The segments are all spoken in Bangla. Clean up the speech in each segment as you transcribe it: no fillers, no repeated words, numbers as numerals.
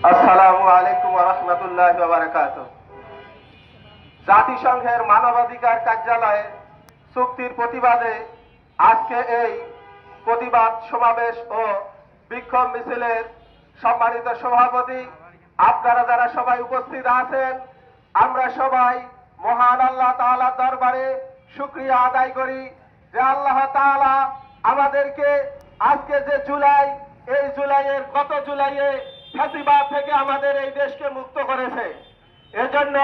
আসসালামু আলাইকুম ওয়া রাহমাতুল্লাহি ওয়া বারাকাতুহু। জাতিসংঘের মানবাধিকার কার্যালয়ে চুক্তির প্রতিবাদে আজকে এই প্রতিবাদ সমাবেশ ও বিক্ষোভ মিছিলের সম্মানিত সভাপতি, আপনারা যারা সবাই উপস্থিত আছেন, আমরা সবাই মহান আল্লাহ তাআলার দরবারে শুকরিয়া আদায় করি যে আল্লাহ তাআলা আমাদেরকে আজকে যে জুলাই, এই জুলাইয়ের গত জুলাইয়ে ফ্যাসিবাদ থেকে আমাদের এই দেশকে মুক্ত করেছে। এজন্য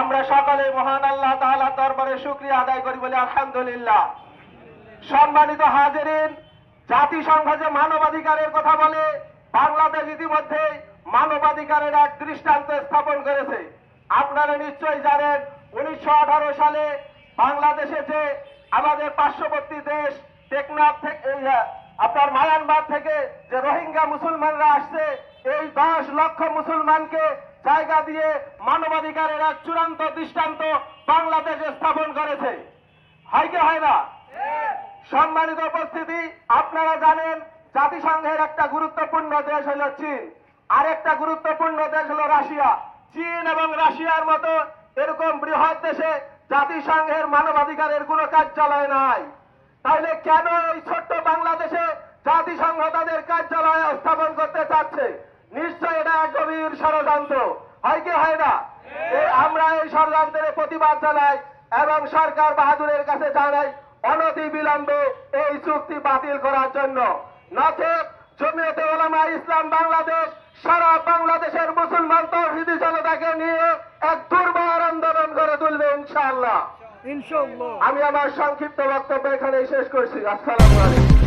আমরা সকলে মহান আল্লাহ তাআলার দরবারে শুকরিয়া আদায় করি বলে আলহামদুলিল্লাহ। সম্মানিত হাজিরিন, জাতিসংঘ যে মানবাধিকারের কথা বলে, বাংলাদেশ ইতিমধ্যে মানবাধিকারের এক দৃষ্টান্ত স্থাপন করেছে। আপনারা নিশ্চয়ই জানেন 1918 সালে বাংলাদেশে যে আমাদের পার্শ্ববর্তী দেশ টেকনাফ থেকে আপনার মায়ানমার থেকে যে রোহিঙ্গা মুসলমানরা আসছে, এই 10 লক্ষ মুসলমানকে জায়গা দিয়ে মানবাধিকারের এক চূড়ান্ত দৃষ্টান্ত বাংলাদেশে স্থাপন করেছে। হয় কি হয় না? সম্মানিত উপস্থিতি, আপনারা জানেন জাতিসংঘের একটা গুরুত্বপূর্ণ দেশ হলো চীন, আর একটা গুরুত্বপূর্ণ দেশ হলো রাশিয়া। চীন এবং রাশিয়ার মতো এরকম বৃহৎ দেশে জাতিসংঘের মানবাধিকারের কোনো কার্যালয় নাই। তাহলে কেন এই ছোট্ট বাংলাদেশে জাতিসংঘ তাদের কার্যালয় স্থাপন করতে চাচ্ছে? নিশ্চয় এটা এক গভীর ষড়যন্ত্র। হয় কি হয় না? আমরা এই ষড়যন্ত্রের প্রতিবাদ জানাই এবং সরকার বাহাদুরের কাছে জানাই অনতি বিলম্বে এই চুক্তি বাতিল করার জন্য। নচেত জমিয়তে উলামা ইসলাম বাংলাদেশ সারা বাংলাদেশের মুসলমান তৌহিদি জনতাকে নিয়ে এক দুর্বার আন্দোলন করে তুলবে ইনশাআল্লাহ। ইনশাআল্লাহ। আমি আমার সংক্ষিপ্ত বক্তব্য এখানেই শেষ করছি। আসসালামু আলাইকুম।